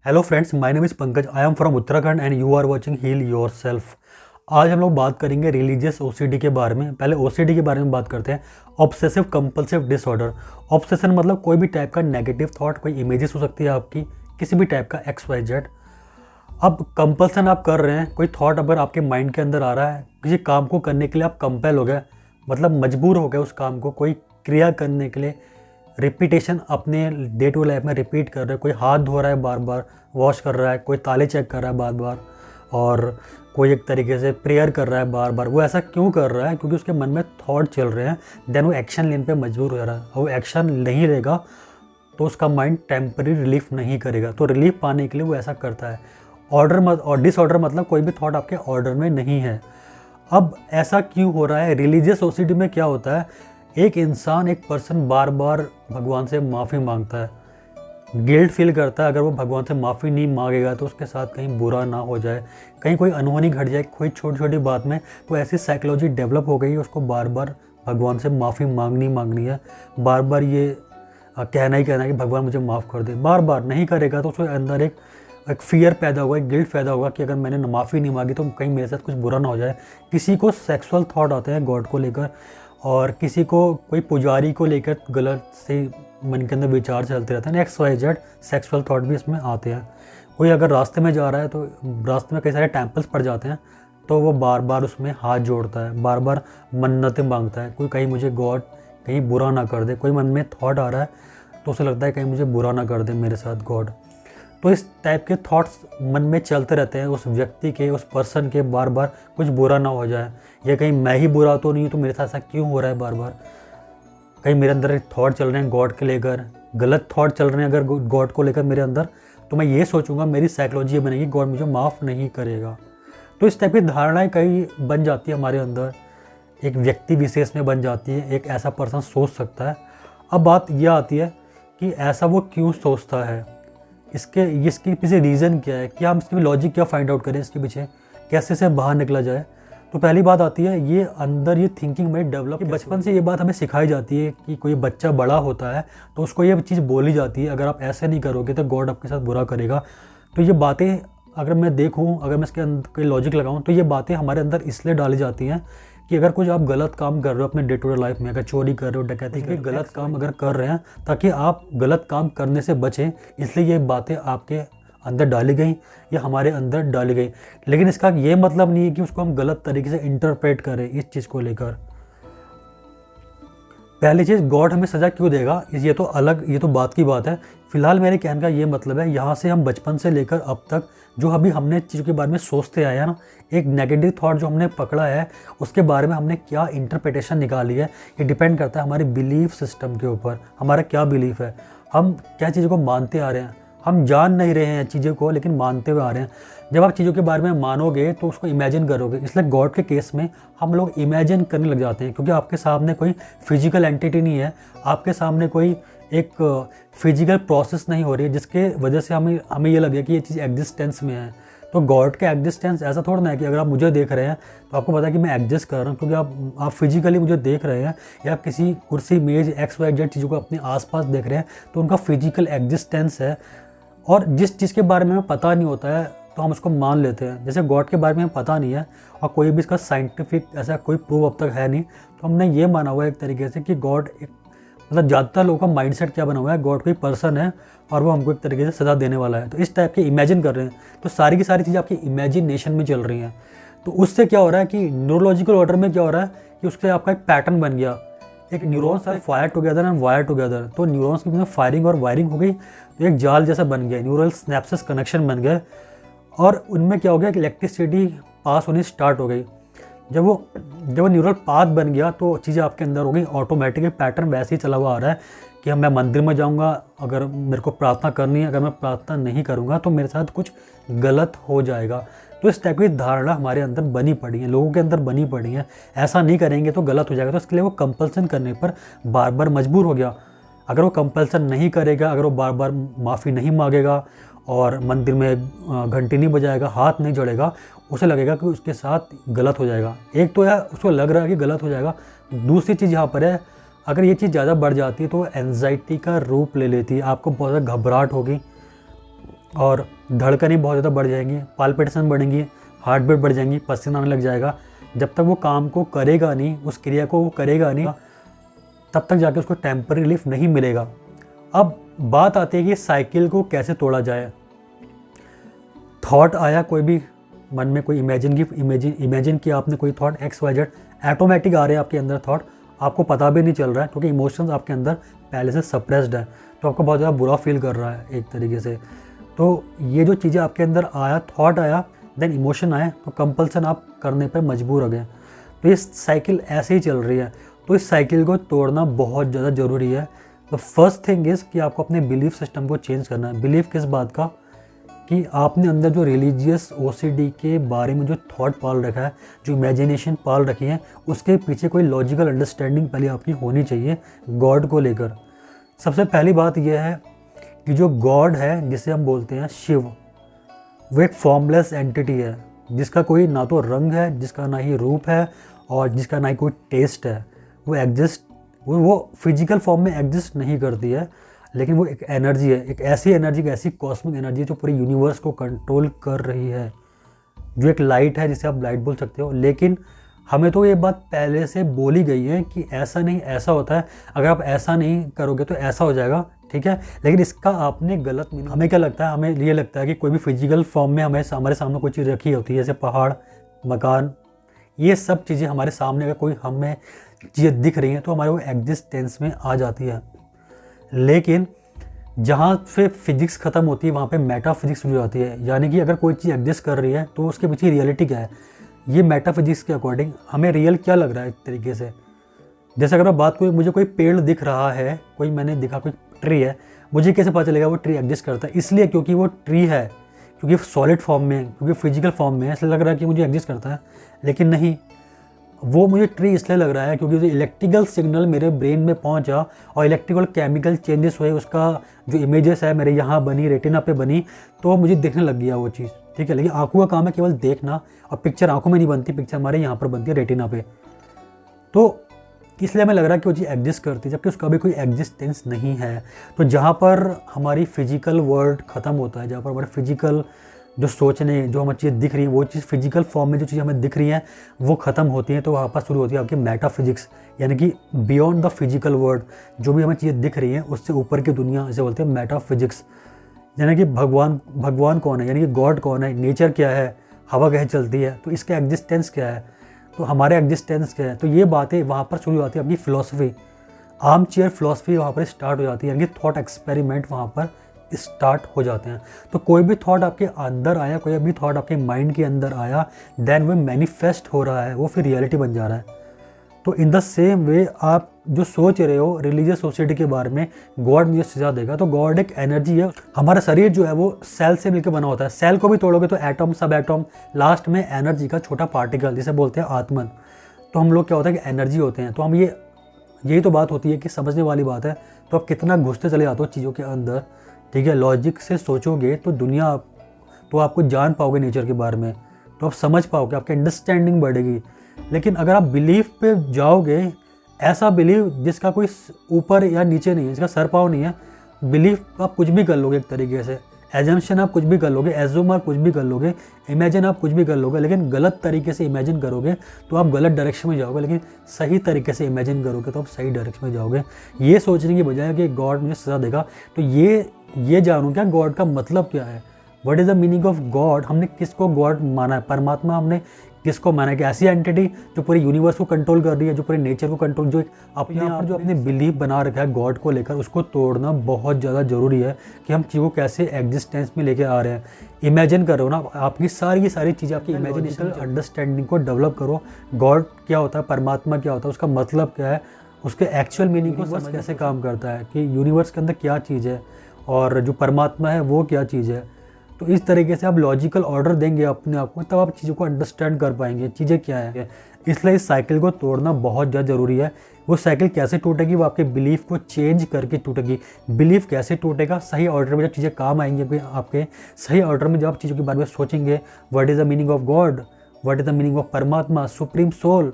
Hello friends, my name is Pankaj. I am from Uttarakhand and you are watching heal yourself. आज हम लोग बात करेंगे रिलीजियस ओसीडी के बारे में। पहले ओसीडी के बारे में बात करते हैं। Obsessive compulsive disorder. ऑब्सेशन मतलब कोई भी टाइप का नेगेटिव थॉट, कोई इमेजेस हो सकती है आपकी, किसी भी टाइप का एक्स वाई जेड। अब कंपल्सन आप कर रहे हैं, कोई थॉट अगर आपके माइंड के अंदर आ रहा है, किसी काम को करने के लिए आप कंपेल हो गए, मतलब मजबूर हो गए उस काम को, कोई क्रिया करने के लिए रिपीटेशन अपने डे टू लाइफ में रिपीट कर रहे हैं। कोई हाथ धो रहा है बार बार, वॉश कर रहा है, कोई ताले चेक कर रहा है बार बार, और कोई एक तरीके से प्रेयर कर रहा है बार बार। वो ऐसा क्यों कर रहा है? क्योंकि उसके मन में थॉट चल रहे हैं, देन वो एक्शन लेने पे मजबूर हो रहा है। और वो एक्शन नहीं लेगा तो उसका माइंड टेम्पररी रिलीफ नहीं करेगा, तो रिलीफ पाने के लिए वो ऐसा करता है। और डिसऑर्डर मतलब कोई भी थॉट आपके ऑर्डर में नहीं है। अब ऐसा क्यों हो रहा है? रिलीजियस सोसाइटी में क्या होता है, एक इंसान, एक पर्सन बार बार भगवान से माफ़ी मांगता है, गिल्ट फील करता है। अगर वो भगवान से माफ़ी नहीं मांगेगा तो उसके साथ कहीं बुरा ना हो जाए, कहीं कोई अनहोनी घट जाए कोई छोटी छोटी बात में, तो ऐसी साइकोलॉजी डेवलप हो गई है उसको बार बार भगवान से माफ़ी मांगनी है। बार बार ये कहना ही कहना है कि भगवान मुझे माफ़ कर दे। बार बार नहीं करेगा तो उसके अंदर एक फियर पैदा होगा, एक गिल्ट पैदा होगा कि अगर मैंने माफ़ी नहीं मांगी तो कहीं मेरे साथ कुछ बुरा ना हो जाए। किसी को सेक्सुअल थॉट आते हैं गॉड को लेकर, और किसी को कोई पुजारी को लेकर गलत से मन के अंदर विचार चलते रहते हैं। X Y Z sexual thought भी इसमें आते हैं। कोई अगर रास्ते में जा रहा है तो रास्ते में कई सारे टेम्पल्स पड़ जाते हैं, तो वो बार बार उसमें हाथ जोड़ता है, बार बार मन्नतें मांगता है। कोई कहीं मुझे गॉड कहीं बुरा ना कर दे, कोई मन में थॉट आ रहा है तो उसे लगता है कहीं मुझे बुरा ना कर दे मेरे साथ गॉड। तो इस टाइप के थॉट्स मन में चलते रहते हैं उस व्यक्ति के, उस पर्सन के, बार बार कुछ बुरा ना हो जाए, या कहीं मैं ही बुरा तो नहीं, तो मेरे साथ ऐसा क्यों हो रहा है बार बार। कहीं मेरे अंदर थॉट चल रहे हैं गॉड के लेकर, गलत थॉट चल रहे हैं अगर गॉड को लेकर मेरे अंदर, तो मैं ये सोचूंगा, मेरी साइकोलॉजी ये बनेगी गॉड मुझे माफ़ नहीं करेगा। तो इस टाइप की धारणाएँ कई बन जाती है हमारे अंदर, एक व्यक्ति विशेष में बन जाती है, एक ऐसा पर्सन सोच सकता है। अब बात यह आती है कि ऐसा वो क्यों सोचता है, इसके पीछे रीज़न क्या है, क्या हम इसकी लॉजिक क्या फाइंड आउट करें, इसके पीछे कैसे से बाहर निकला जाए। तो पहली बात आती है ये अंदर ये थिंकिंग में डेवलप, बचपन से ये बात हमें सिखाई जाती है कि कोई बच्चा बड़ा होता है तो उसको ये चीज़ बोली जाती है, अगर आप ऐसे नहीं करोगे तो गॉड आपके साथ बुरा करेगा। तो ये बातें अगर मैं देखूँ, अगर मैं इसके अंदर कोई लॉजिक लगाऊँ, तो ये बातें हमारे अंदर इसलिए डाली जाती हैं कि अगर कुछ आप गलत काम कर रहे हो अपने डे टू डे लाइफ में, अगर चोरी कर रहे हो, डकैती कर रहे हो, गलत काम अगर कर रहे हैं, ताकि आप गलत काम करने से बचें, इसलिए ये बातें आपके अंदर डाली गई या हमारे अंदर डाली गई। लेकिन इसका ये मतलब नहीं है कि उसको हम गलत तरीके से इंटरप्रेट करें इस चीज़ को लेकर। पहली चीज़, गॉड हमें सज़ा क्यों देगा, ये तो अलग, ये तो बात की बात है। फिलहाल मेरे कहने का ये मतलब है, यहाँ से हम बचपन से लेकर अब तक जो अभी हमने चीज़ों के बारे में सोचते आए हैं ना, एक नेगेटिव थॉट जो हमने पकड़ा है उसके बारे में हमने क्या इंटरप्रिटेशन निकाली है, ये डिपेंड करता है हमारे बिलीफ सिस्टम के ऊपर। हमारा क्या बिलीफ है, हम क्या चीज़ों को मानते आ रहे हैं। हम जान नहीं रहे हैं चीज़ों को, लेकिन मानते हुए आ रहे हैं। जब आप चीज़ों के बारे में मानोगे तो उसको इमेजिन करोगे। इसलिए गॉड के केस में हम लोग इमेजिन करने लग जाते हैं, क्योंकि आपके सामने कोई फिजिकल एंटिटी नहीं है, आपके सामने कोई एक फिजिकल प्रोसेस नहीं हो रही है जिसके वजह से हमें ये लगे कि ये चीज़ एग्जिस्टेंस में है। तो गॉड का एग्जिस्टेंस ऐसा थोड़ा ना है कि अगर आप मुझे देख रहे हैं तो आपको पता है कि मैं एग्जिस्ट कर रहा हूँ, क्योंकि आप फिजिकली मुझे देख रहे हैं, या आप किसी कुर्सी, मेज, एक्स वाई जेड चीज़ों को अपने आसपास देख रहे हैं, तो उनका फिजिकल एग्जिस्टेंस है। और जिस चीज़ के बारे में हमें पता नहीं होता है तो हम उसको मान लेते हैं। जैसे गॉड के बारे में हमें पता नहीं है और कोई भी इसका साइंटिफिक ऐसा कोई प्रूव अब तक है नहीं, तो हमने ये माना हुआ है एक तरीके से कि गॉड एक, मतलब ज़्यादातर लोगों का माइंडसेट क्या बना हुआ है, गॉड कोई पर्सन है और वो हमको एक तरीके से सज़ा देने वाला है। तो इस टाइप के इमेजिन कर रहे हैं, तो सारी की सारी चीज़ें आपकी इमेजिनेशन में चल रही हैं। तो उससे क्या हो रहा है कि न्यूरोलॉजिकल ऑर्डर में क्या हो रहा है कि उससे आपका एक पैटर्न बन गया, एक neurons are fire together and wire together. तो न्यूरॉन्स की फायरिंग और वायरिंग हो गई, तो एक जाल जैसा बन गया, न्यूरल स्नैप्सेस कनेक्शन बन गए, और उनमें क्या हो गया कि इलेक्ट्रिसिटी पास होनी स्टार्ट हो गई। जब वो न्यूरल पाथ बन गया तो चीज़ें आपके अंदर हो गई, ऑटोमेटिक पैटर्न वैसे ही चला हुआ आ रहा है कि मैं मंदिर में जाऊंगा, अगर मेरे को प्रार्थना करनी है, अगर मैं प्रार्थना नहीं करूंगा तो मेरे साथ कुछ गलत हो जाएगा। तो इस टाइप की धारणा हमारे अंदर बनी पड़ी है, लोगों के अंदर बनी पड़ी है, ऐसा नहीं करेंगे तो गलत हो जाएगा। तो इसके लिए वो कंपल्सन करने पर बार बार मजबूर हो गया। अगर वो कंपल्सन नहीं करेगा, अगर वो बार बार माफ़ी नहीं मांगेगा और मंदिर में घंटी नहीं बजाएगा, हाथ नहीं जोड़ेगा, उसे लगेगा कि उसके साथ गलत हो जाएगा। एक तो यार उसको लग रहा है कि गलत हो जाएगा। दूसरी चीज़ यहाँ पर है, अगर ये चीज़ ज़्यादा बढ़ जाती है तो एंजाइटी का रूप ले लेती है, आपको बहुत ज़्यादा घबराहट होगी, और धड़कनें बहुत ज़्यादा बढ़ जाएंगी, पाल्पिटेशन बढ़ेंगी, हार्ट बीट बढ़ जाएंगी, पसीना आने लग जाएगा। जब तक वो काम को करेगा नहीं, उस क्रिया को वो करेगा नहीं, तब तक जाके उसको टेम्पररी रिलीफ नहीं मिलेगा। अब बात आती है कि साइकिल को कैसे तोड़ा जाए। थॉट आया कोई भी मन में, कोई इमेजिन किया आपने कोई थॉट XYZ, ऑटोमेटिक आ रहे हैं आपके अंदर थॉट, आपको पता भी नहीं चल रहा है क्योंकि इमोशंस आपके अंदर पहले से सप्रेस्ड है, तो आपको बहुत ज़्यादा बुरा फील कर रहा है एक तरीके से। तो ये जो चीज़ें आपके अंदर आया, थॉट आया, देन इमोशन आए, तो कंपल्सन आप करने पर मजबूर हो गए। तो ये साइकिल ऐसे ही चल रही है। तो इस साइकिल को तोड़ना बहुत ज़्यादा ज़रूरी है। तो फर्स्ट थिंग इज़ कि आपको अपने बिलीफ सिस्टम को चेंज करना है। बिलीफ किस बात का, कि आपने अंदर जो रिलीजियस OCD के बारे में जो थॉट पाल रखा है, जो इमेजिनेशन पाल रखी है, उसके पीछे कोई लॉजिकल अंडरस्टैंडिंग पहले आपकी होनी चाहिए गॉड को लेकर। सबसे पहली बात यह है कि जो गॉड है, जिसे हम बोलते हैं शिव, वो एक फॉर्मलेस एंटिटी है, जिसका कोई ना तो रंग है, जिसका ना ही रूप है, और जिसका ना ही कोई टेस्ट है। वो फिजिकल फॉर्म में एग्जिस्ट नहीं करती है, लेकिन वो एक एनर्जी है, एक ऐसी एनर्जी, एक ऐसी कॉस्मिक एनर्जी है जो पूरे यूनिवर्स को कंट्रोल कर रही है, जो एक लाइट है, जिसे आप लाइट बोल सकते हो। लेकिन हमें तो ये बात पहले से बोली गई है कि ऐसा नहीं, ऐसा होता है, अगर आप ऐसा नहीं करोगे तो ऐसा हो जाएगा, ठीक है। लेकिन इसका आपने गलत मीनिंग, हमें क्या लगता है, हमें ये लगता है कि कोई भी फिजिकल फॉर्म में हमारे सामने कोई चीज़ रखी होती है, जैसे पहाड़, मकान, ये सब चीज़ें हमारे सामने, अगर कोई हमें चीज़ें दिख रही हैं तो हमारे वो एग्जिस्टेंस में आ जाती है। लेकिन जहाँ पे फिजिक्स ख़त्म होती है, वहाँ पे मेटाफिजिक्स शुरू हो जाती है। यानी कि अगर कोई चीज़ एग्जिस्ट कर रही है तो उसके पीछे रियलिटी क्या है, ये मेटाफिजिक्स के अकॉर्डिंग हमें रियल क्या लग रहा है एक तरीके से। जैसे अगर मैं बात करूँ, मुझे कोई पेड़ दिख रहा है, मैंने देखा कोई ट्री है, मुझे कैसे पता चलेगा वो ट्री एग्जिस्ट करता है? इसलिए क्योंकि वो ट्री है, क्योंकि सॉलिड फॉर्म में है, क्योंकि फिजिकल फॉर्म में है, इसलिए लग रहा है कि मुझे एग्जिस्ट करता है। लेकिन नहीं, वो मुझे ट्री इसलिए लग रहा है क्योंकि जो इलेक्ट्रिकल सिग्नल मेरे ब्रेन में पहुंचा और इलेक्ट्रिकल केमिकल चेंजेस हुए, उसका जो इमेजेस है मेरे यहाँ बनी, रेटिना पे बनी, तो मुझे दिखने लग गया वो चीज़, ठीक है। लेकिन आंखों का काम है केवल देखना, और पिक्चर आंखों में नहीं बनती, पिक्चर हमारे यहाँ पर बनती है रेटिना पे। तो इसलिए हमें लग रहा है कि वो चीज़ एग्जिस्ट करती है, जबकि उसका भी कोई एग्जिस्टेंस नहीं है। तो जहाँ पर हमारी फिजिकल वर्ल्ड ख़त्म होता है, जहाँ पर हमारे फिजिकल जो सोचने, जो हमें चीज़ें दिख रही हैं, वो चीज़ फिजिकल फॉर्म में जो चीज़ें हमें दिख रही हैं वो ख़त्म होती हैं, तो वहाँ पर शुरू होती है आपकी मेटाफिजिक्स, यानी कि बियॉन्ड द फिजिकल वर्ल्ड, जो भी हमें चीज़ें दिख रही हैं उससे ऊपर की दुनिया, इसे बोलते हैं मेटाफिजिक्स। यानी कि भगवान कौन है, यानी कि गॉड कौन है, नेचर क्या है, हवा कैसे चलती है, तो इसका एग्जिस्टेंस क्या है, तो हमारे एग्जिस्टेंस क्या है। तो ये बातें वहाँ पर शुरू होती है। अपनी फ़िलासफ़ी, आर्म चेयर फ़िलासफ़ी वहाँ पर स्टार्ट हो जाती है, यानी कि थॉट एक्सपेरिमेंट वहाँ पर स्टार्ट हो जाते हैं। तो कोई भी थॉट आपके अंदर आया, कोई भी थॉट आपके माइंड के अंदर आया, देन वो मैनिफेस्ट हो रहा है, वो फिर रियलिटी बन जा रहा है। तो इन द सेम वे आप जो सोच रहे हो रिलीजियस सोसाइटी के बारे में, गॉड मुझे सजा देगा, तो गॉड एक एनर्जी है। हमारा शरीर जो है वो सेल से मिलकर बना होता है। सेल को भी तोड़ोगे तो एटम, सब एटम, लास्ट में एनर्जी का छोटा पार्टिकल, जिसे बोलते हैं आत्मन। तो हम लोग क्या होता है कि एनर्जी होते हैं। तो हम यही तो बात होती है कि समझने वाली बात है। तो आप कितना घुसते चले जाते हो चीज़ों के अंदर, ठीक है। लॉजिक से सोचोगे तो दुनिया, तो आपको जान पाओगे नेचर के बारे में, तो आप समझ पाओगे, आपकी अंडरस्टैंडिंग बढ़ेगी। लेकिन अगर आप बिलीफ पे जाओगे, ऐसा बिलीव जिसका कोई ऊपर या नीचे नहीं है, जिसका सर पाँव नहीं है, बिलीफ आप कुछ भी कर लोगे एक तरीके से, एजम्पशन आप कुछ भी कर लोगे, एज्यूम आप कुछ भी कर लोगे, इमेजिन आप कुछ भी कर लोगे, लेकिन गलत तरीके से इमेजिन करोगे तो आप गलत डायरेक्शन में जाओगे, लेकिन सही तरीके से इमेजिन करोगे तो आप सही डायरेक्शन में जाओगे। ये सोचने की बजाय कि गॉड मुझे सज़ा देगा, तो ये जानूँ क्या गॉड का मतलब क्या है, what is the meaning of God. हमने किसको गॉड माना है, परमात्मा हमने किसको माना है, कि ऐसी एंटिटी जो पूरे यूनिवर्स को कंट्रोल कर रही है, जो पूरे नेचर को कंट्रोल, जो अपने आप जो अपने बिलीफ बना रखा है गॉड को लेकर, उसको तोड़ना बहुत ज़्यादा ज़रूरी है। कि हम चीज़ों को कैसे एग्जिस्टेंस में लेके आ रहे हैं। इमेजिन करो ना, आपकी सारी चीज़ें, आपकी इमेजिनेशन अंडरस्टैंडिंग को डेवलप करो। गॉड क्या होता है, परमात्मा क्या होता है, उसका मतलब क्या है, उसके एक्चुअल मीनिंग को समझ कैसे काम करता है, कि यूनिवर्स के अंदर क्या चीज़ है और जो परमात्मा है वो क्या चीज़ है। तो इस तरीके से आप लॉजिकल ऑर्डर देंगे अपने आप को, तब आप चीज़ों को अंडरस्टैंड कर पाएंगे चीज़ें क्या है। इसलिए इस साइकिल को तोड़ना बहुत ज़्यादा ज़रूरी है। वो साइकिल कैसे टूटेगी, वो आपके बिलीफ को चेंज करके टूटेगी। बिलीफ कैसे टूटेगा, सही ऑर्डर में जब चीज़ें काम आएंगी आपके, सही ऑर्डर में जब आप चीज़ों के बारे में सोचेंगे, what is the meaning of God, what is the meaning of परमात्मा, सुप्रीम सोल,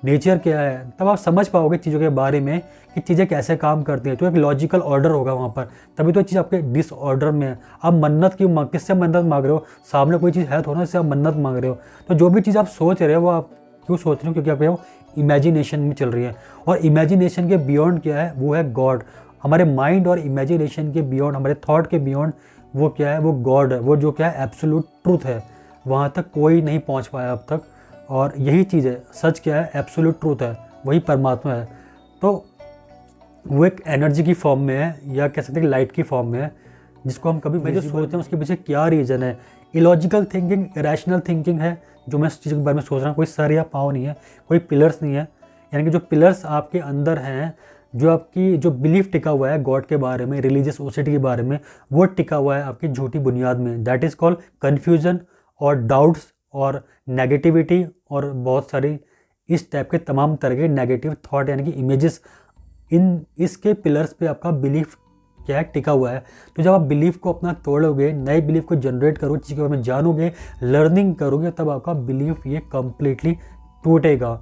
नेचर क्या है, तब आप समझ पाओगे चीज़ों के बारे में कि चीज़ें कैसे काम करती हैं। तो एक लॉजिकल ऑर्डर होगा वहाँ पर, तभी तो चीज़ आपके डिसऑर्डर में है। आप मन्नत क्यों किससे मन्नत मांग रहे हो? सामने कोई चीज़ है थोड़ा, इससे आप मन्नत मांग रहे हो। तो जो भी चीज़ आप सोच रहे हो वो आप क्यों सोच रहे हो? क्योंकि आप वो इमेजिनेशन में चल रही है, और इमेजिनेशन के बियॉन्ड क्या है? वो है गॉड। हमारे माइंड और इमेजिनेशन के बियॉन्ड, हमारे थॉट के बियॉन्ड वो क्या है? वो गॉड है। वो जो क्या है? एब्सोल्यूट ट्रूथ है। वहाँ तक कोई नहीं पहुँच पाया अब तक, और यही चीज़ है। सच क्या है? एब्सोल्यूट ट्रूथ है, वही परमात्मा है। तो वो एक एनर्जी की फॉर्म में है, या कह सकते हैं लाइट की फॉर्म में है, जिसको हम कभी जो सोचते हैं उसके पीछे क्या रीज़न है। इलॉजिकल थिंकिंग, रैशनल थिंकिंग है जो मैं इस चीज़ के बारे में सोच रहा हूँ। कोई सर या पाँव नहीं है, कोई पिलर्स नहीं है। यानी कि जो पिलर्स आपके अंदर हैं, जो आपकी जो बिलीफ टिका हुआ है गॉड के बारे में, रिलीजियस ओसिटी के बारे में, वो टिका हुआ है आपकी झूठी बुनियाद में। दैट इज़ कॉल्ड कन्फ्यूज़न और डाउट्स और नेगेटिविटी, और बहुत सारी इस टाइप के तमाम तरह के नेगेटिव थॉट यानी कि इमेजेस, इसके पिलर्स पे आपका बिलीफ क्या है? टिका हुआ है। तो जब आप बिलीफ को अपना तोड़ोगे, नए बिलीफ को जनरेट करोगे, चीज़ के बारे में जानोगे, लर्निंग करोगे, तब आपका बिलीफ ये कम्प्लीटली टूटेगा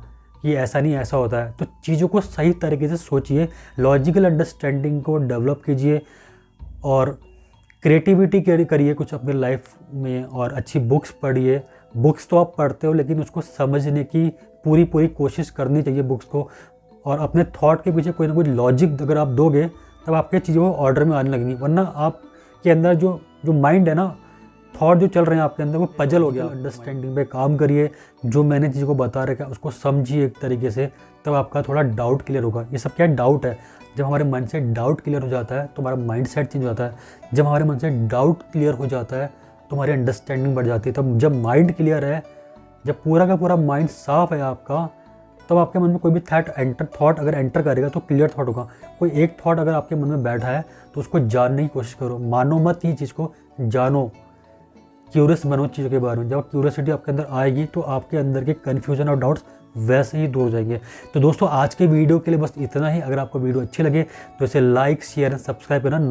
कि ऐसा नहीं ऐसा होता है। तो चीज़ों को सही तरीके से सोचिए, लॉजिकल अंडरस्टैंडिंग को डेवलप कीजिए, और क्रिएटिविटी करिए कुछ अपनी लाइफ में, और अच्छी बुक्स पढ़िए। बुक्स तो आप पढ़ते हो, लेकिन उसको समझने की पूरी कोशिश करनी चाहिए बुक्स को, और अपने थॉट के पीछे कोई ना कोई लॉजिक अगर आप दोगे, तब आपके चीज़ों को ऑर्डर में आने लगनी। वरना आपके अंदर जो माइंड है ना, थॉट जो चल रहे हैं आपके अंदर, वो पजल हो गया। अंडरस्टैंडिंग पे काम करिए, जो मैंने चीज़ों को बता रखा है उसको समझिए एक तरीके से, तब आपका थोड़ा डाउट क्लियर होगा। ये सब क्या डाउट है? जब हमारे मन से डाउट क्लियर हो जाता है तो हमारा माइंड सेट चेंज हो जाता है। जब हमारे मन से डाउट क्लियर हो जाता है तो हमारी अंडरस्टैंडिंग बढ़ जाती है। तब जब माइंड क्लियर है, जब पूरा का पूरा माइंड साफ है आपका, तब आपके मन में कोई भी थॉट अगर एंटर करेगा तो क्लियर थॉट होगा। कोई एक थॉट अगर आपके मन में बैठा है तो उसको जानने की कोशिश करो, मानो मत, ये चीज़ को जानो, क्यूरियस बनो चीज़ों के बारे में। जब क्यूरियोसिटी आपके अंदर आएगी तो आपके अंदर के कन्फ्यूजन और डाउट्स वैसे ही दूर हो जाएंगे। तो दोस्तों आज के वीडियो के लिए बस इतना ही। अगर आपको वीडियो अच्छी लगे तो इसे लाइक, शेयर एंड सब्सक्राइब करना